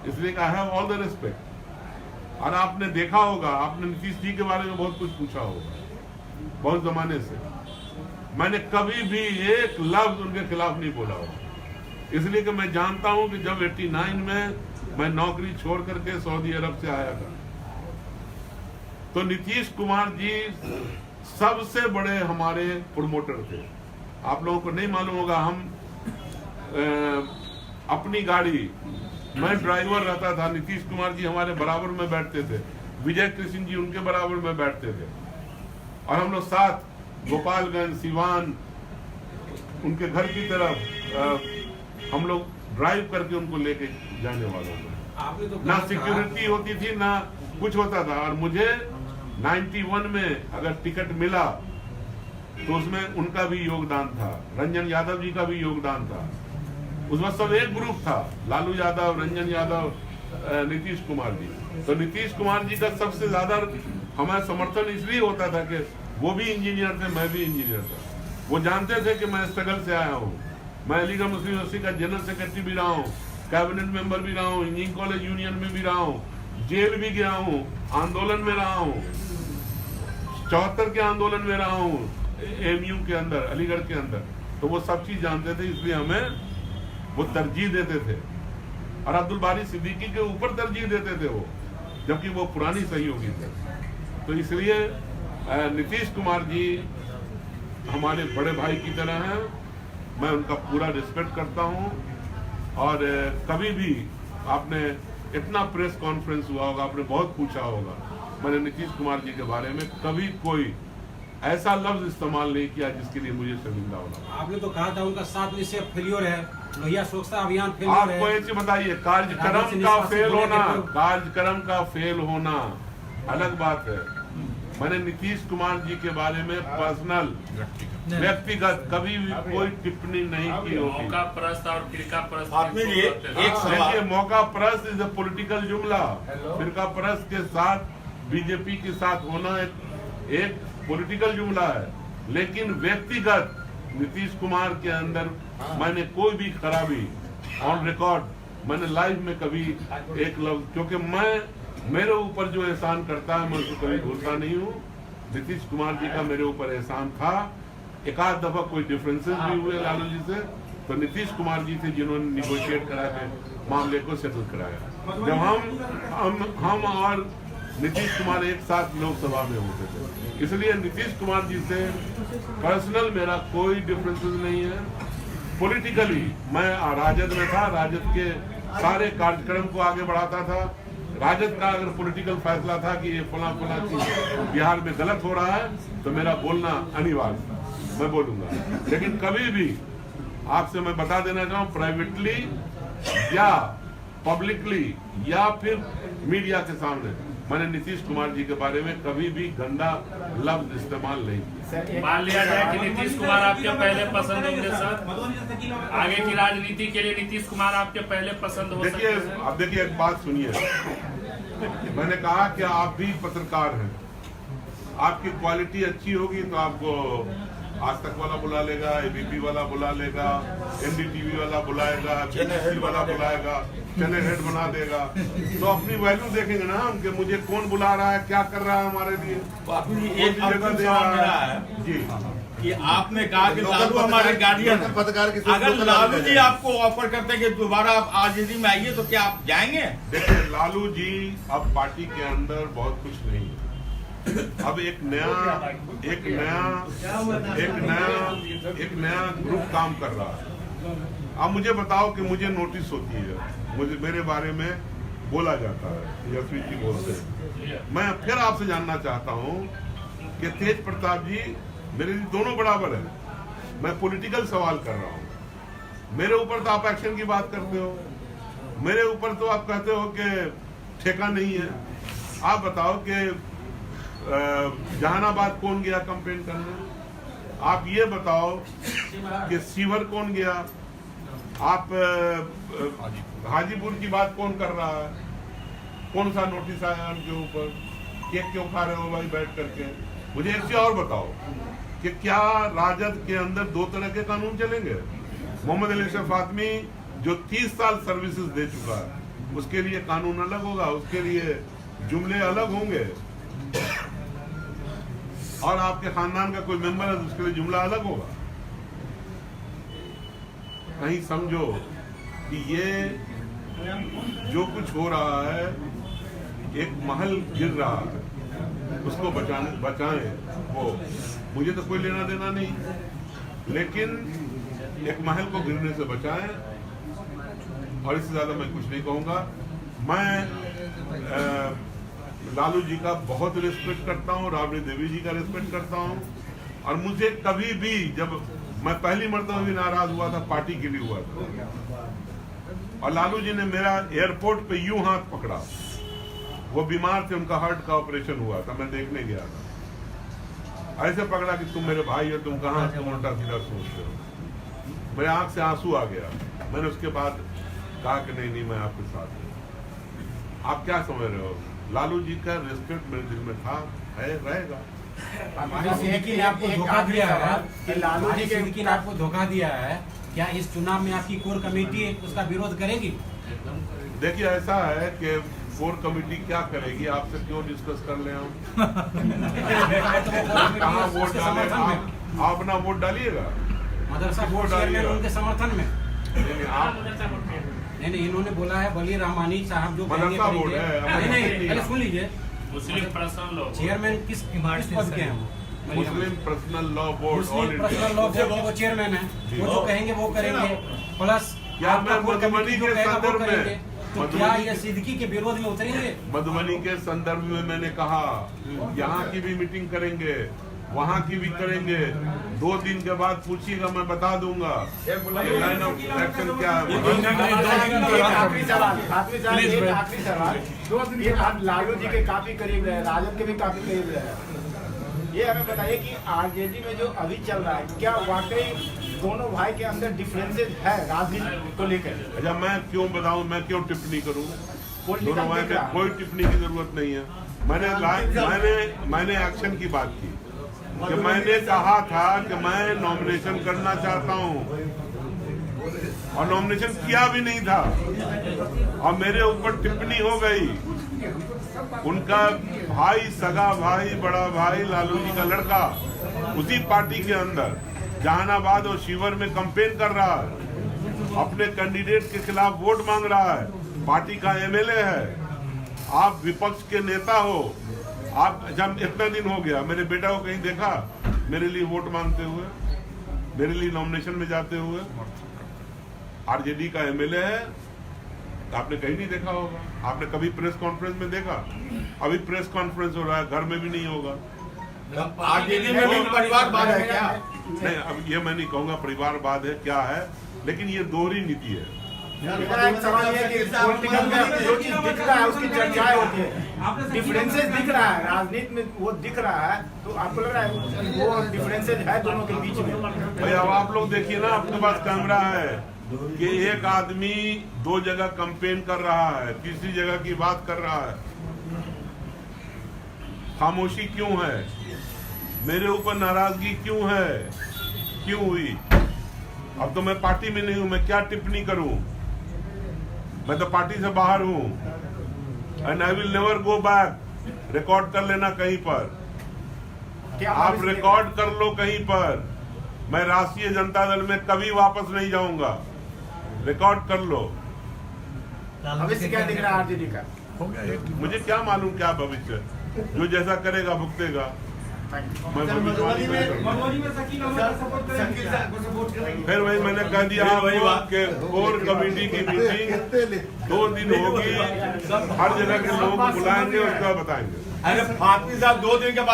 इसलिए I have all the respect. और आपने देखा होगा, आपने नीतीश जी के बारे में बहुत कुछ पूछा होगा बहुत जमाने से, मैंने कभी भी एक लफ्ज उनके खिलाफ नहीं बोला होगा, इसलिए कि मैं जानता हूं कि जब 89 में मैं नौकरी छोड़ करके सऊदी अरब से आया था, तो नीतीश कुमार जी सबसे बड़े हमारे प्रमोटर थे। आप लोगों को नहीं मालूम होगा, हम अपनी गाड़ी, मैं ड्राइवर रहता था, नीतीश कुमार जी हमारे बराबर में बैठते थे, विजय कृष्ण जी उनके बराबर में बैठते थे, और हम लोग साथ गोपालगंज, सिवान, उनके घर की तरफ हम लोग ड्राइव करके उनको लेके जाने वालों में। तो ना सिक्योरिटी होती थी ना कुछ होता था। और मुझे 91 में अगर टिकट मिला तो उसमें उनका भी योगदान था, रंजन यादव जी का भी योगदान था। उसमें सब एक ग्रुप था, लालू यादव, रंजन यादव, नीतीश कुमार जी। तो नीतीश कुमार जी का सबसे ज्यादा हमारा समर्थन इसलिए होता था कि वो भी इंजीनियर थे, मैं भी इंजीनियर था। वो जानते थे कि मैं स्ट्रगल से आया हूँ। मैं अलीगढ़ मुस्लिम यूनिवर्सिटी का जनरल सेक्रेटरी भी रहा हूँ, कैबिनेट मेंबर भी रहा हूँ, इंजीनियरिंग कॉलेज यूनियन में भी रहा हूँ, जेल भी गया हूँ, आंदोलन में रहा हूँ, 74 के आंदोलन में रहा हूँ, एमयू के अंदर, अलीगढ़ के अंदर। तो वो सब चीज जानते थे, इसलिए हमें वो तरजीह देते थे। और अब्दुल बारी सिद्दीकी के ऊपर तरजीह देते थे वो, जबकि वो पुरानी सहयोगी थे। तो इसलिए नीतीश कुमार जी हमारे बड़े भाई की तरह हैं, मैं उनका पूरा रिस्पेक्ट करता हूं। और कभी भी आपने इतना प्रेस कॉन्फ्रेंस हुआ होगा, आपने बहुत पूछा होगा, मैंने नीतीश कुमार जी के बारे में कभी कोई ऐसा लफ्ज इस्तेमाल नहीं किया जिसके लिए मुझे शर्मिंदा होना। आपने तो कहा था उनका 7 निश्चय फेलियर है, लोहिया स्वच्छता अभियान फेलियर है। आपको एक चीज बताइए, कार्यक्रम का फेल होना, कार्यक्रम का फेल होना अलग बात है। मैंने नीतीश कुमार जी के बारे में पर्सनल, व्यक्तिगत कभी भी कोई टिप्पणी नहीं की होगी। मौका परस्त और फिरका परस्त आपने ये एक सवाल, मौका परस्त इज अ पॉलिटिकल जुमला। फिरका परस्त के साथ बीजेपी के साथ होना एक पॉलिटिकल जुमला है, लेकिन व्यक्तिगत नीतीश कुमार के अंदर मैंने कोई भी खराबी ऑन रिकॉर्ड मैंने लाइफ में कभी एक लफ्ज, क्योंकि मैं मेरे ऊपर जो एहसान करता है मैं उसको कभी भूलता नहीं हूँ। नीतीश कुमार जी का मेरे ऊपर एहसान था। एक आध दफा कोई डिफरेंसेस भी हुए लालू जी से, तो नीतीश कुमार जी थे जिन्होंने निगोशिएट करा के मामले को सेटल कराया। जब हम और नीतीश कुमार एक साथ लोकसभा में होते थे, इसलिए नीतीश कुमार जी से पर्सनल मेरा कोई डिफरेंसेस नहीं है। पॉलिटिकली मैं राजद में था, राजद के सारे कार्यक्रम को आगे बढ़ाता था। राजद का अगर पॉलिटिकल फैसला था कि ये फला चीज बिहार में गलत हो रहा है तो मेरा बोलना अनिवार्य था, मैं बोलूंगा। लेकिन कभी भी आपसे मैं बता देना चाहूँ, प्राइवेटली या पब्लिकली या फिर मीडिया के सामने, मैंने नीतीश कुमार जी के बारे में कभी भी गंदा लफ्ज इस्तेमाल नहीं किया। मान लिया जाए कि नीतीश कुमार आपके पहले पसंद होंगे सर, आगे की राजनीति के लिए नीतीश कुमार आपके पहले पसंद हो सकते हैं। अब देखिए एक बात सुनिए, मैंने कहा कि आप भी पत्रकार हैं, आपकी क्वालिटी अच्छी होगी तो आपको आज तक वाला बुला लेगा, एबीपी वाला बुला लेगा, एनडीटीवी वाला बुलाएगा, बीबीसी वाला बुलाएगा, चैनल हेड बना देगा। तो अपनी वैल्यू देखेंगे ना हम कि मुझे कौन बुला रहा है, क्या कर रहा है हमारे लिए। एक जगह दे रहा है जी कि आपने कहा कि लालू हमारे गार्डियन है। पत्रकार की अगर लालू जी आपको ऑफर करते हैं कि दोबारा आप आरजेडी में आइए तो क्या आप जाएंगे? देखिए लालू जी अब पार्टी के अंदर बहुत कुछ नहीं है। अब एक नया ग्रुप काम कर रहा है। अब मुझे बताओ कि मुझे नोटिस होती है, मुझे मेरे बारे में बोला जाता है, यशवी जी बोलते हैं। मैं फिर आपसे जानना चाहता हूँ कि तेज प्रताप जी मेरे लिए दोनों बराबर है। मैं पॉलिटिकल सवाल कर रहा हूँ, मेरे ऊपर तो आप एक्शन की बात करते हो, मेरे ऊपर तो आप कहते हो कि ठेका नहीं है। आप बताओ कि जहानाबाद कौन गया कंपेन करने, आप ये बताओ कि सीवर कौन गया, आप हाजीपुर की बात कौन कर रहा है, कौन सा नोटिस आया उनके ऊपर, केक क्यों खा रहे हो भाई बैठ करके। मुझे एक चीज और बताओ कि क्या राजद के अंदर दो तरह के कानून चलेंगे। मोहम्मद अली अशरफ फातमी जो 30 साल सर्विसेज दे चुका है, उसके लिए कानून अलग होगा, उसके लिए जुमले अलग होंगे, और आपके खानदान का कोई मेंबर है तो उसके लिए जुमला अलग होगा। कहीं समझो कि ये जो कुछ हो रहा है, एक महल गिर रहा है, उसको बचाएं। वो मुझे तो कोई लेना देना नहीं, लेकिन एक महल को गिरने से बचाएं, और इससे ज्यादा मैं कुछ नहीं कहूंगा। मैं लालू जी का बहुत रिस्पेक्ट करता हूँ, राबड़ी देवी जी का रिस्पेक्ट करता हूँ, और मुझे कभी भी, जब मैं पहली मरतबा भी नाराज हुआ था, पार्टी के लिए हुआ था, और लालू जी ने मेरा एयरपोर्ट पे यूं हाथ पकड़ा, वो बीमार थे, उनका हार्ट का ऑपरेशन हुआ था, मैं देखने गया था, ऐसे पकड़ा कि तुम मेरे भाई हो, तुम कहाँ उल्टा सीधा सोचते हो। मेरे आंख से आंसू आ गया। मैंने उसके बाद कहा कि नहीं, मैं आपके साथ हूँ। आप क्या समझ रहे हो? लालू जी का रिस्पेक्ट मेरे दिल में था, है, रहेगा। सिद्दीकी ने आपको धोखा दिया है, लालू जी सिद्दीकी ने आपको धोखा दिया है, क्या इस चुनाव में आपकी कोर कमेटी उसका विरोध करेगी? देखिए, ऐसा है कि कोर कमेटी क्या करेगी, आपसे क्यों डिस्कस कर ले हम? कहाँ वोट डालेगा? आप अपना वोट डालिएगा, मदरसा बोर्ड चेयरमैन उनके समर्थन में। आप नहीं, इन्होंने बोला है वली रहमानी साहब जो मदरसा बोर्ड है। नहीं, पहले सुन लीजिए, मुस्लिम पर्सनल लॉ चेयरमैन किस पद के हैं वो? मुस्लिम पर्सनल लॉ बोर्ड, मुस्लिम पर्सनल लॉ बोर्ड के वो चेयरमैन है, वो जो कहेंगे वो करेंगे, प्लस क्या मैं आपका कोर कमेटी जो कहेगा वो करेंगे। तो क्या ये सिद्दीकी के विरोध में उतरेंगे? मधुबनी के संदर्भ में मैंने कहा, यहाँ की भी मीटिंग करेंगे, वहाँ की भी करेंगे। 2 दिन के बाद पूछिएगा, मैं बता दूंगा लाइन ऑफ एक्शन क्या है। आखिरी सवाल, 2 दिन के बाद लालू जी के काफी करीब रहे, राजद के भी काफी करीब रहे, ये हमें बताइए कि आरजेडी में जो अभी चल रहा है, क्या वाकई दोनों भाई के अंदर डिफरेंसेस है राजनीति को लेकर? अच्छा, मैं क्यों बताऊं, मैं क्यों टिप्पणी करूं? दोनों भाई में कोई टिप्पणी की जरूरत नहीं है। मैंने एक्शन की बात की कि मैंने कहा था कि मैं नॉमिनेशन करना चाहता हूं, और नॉमिनेशन किया भी नहीं था, और मेरे ऊपर टिप्पणी हो गई। उनका भाई, सगा भाई, बड़ा भाई, लालू जी का लड़का उसी पार्टी के अंदर जहानाबाद और शिवर में कैंपेन कर रहा है, अपने कैंडिडेट के खिलाफ वोट मांग रहा है, पार्टी का एमएलए है। आप विपक्ष के नेता हो, आप जब इतना दिन हो गया, मेरे बेटा को कहीं देखा मेरे लिए वोट मांगते हुए, मेरे लिए नॉमिनेशन में जाते हुए? आरजेडी का एमएलए है, आपने कहीं नहीं देखा होगा। आपने कभी प्रेस कॉन्फ्रेंस में देखा? अभी प्रेस कॉन्फ्रेंस हो रहा है, घर में भी नहीं होगा। आरजेडी में भी परिवारवाद है क्या? नहीं, अब ये मैं नहीं कहूंगा परिवारवाद है क्या है, लेकिन ये दोहरी नीति है। एक सवाल ये है कि पॉलिटिकल में जो चीज दिख रहा है उसकी चर्चाएं होती है, डिफरेंसेस दिख रहा है राजनीति में, वो दिख रहा है, तो आपको लग रहा है वो डिफरेंसेस है दोनों के बीच में? भाई, अब आप लोग देखिए ना, आपके पास कैमरा है कि एक आदमी 2 जगह कैंपेन कर रहा है, तीसरी जगह की बात कर रहा है। खामोशी क्यों है? मेरे ऊपर नाराजगी क्यों है? क्यों हुई? अब तो मैं पार्टी में नहीं हूं, मैं क्या टिप्पणी करूं? मैं तो पार्टी से बाहर हूं, and I will never go back. Record कर लेना कहीं पर, आप रिकॉर्ड कर लो कहीं पर। मैं राष्ट्रीय जनता दल में कभी वापस नहीं जाऊंगा, रिकॉर्ड कर लो। भविष्य क्या दिख रहा है आरजेडी का? मुझे क्या मालूम क्या भविष्य, जो जैसा करेगा भुगतेगा। मैं भविष्यवाणी नहीं करूंगा। फिर वही मैंने कह दिया कि कोर कमेटी की मीटिंग 2 दिन होगी, हर जगह के लोग बुलाएंगे, उसका बताएंगे। अरे फातमी साहब 2 दिन के बाद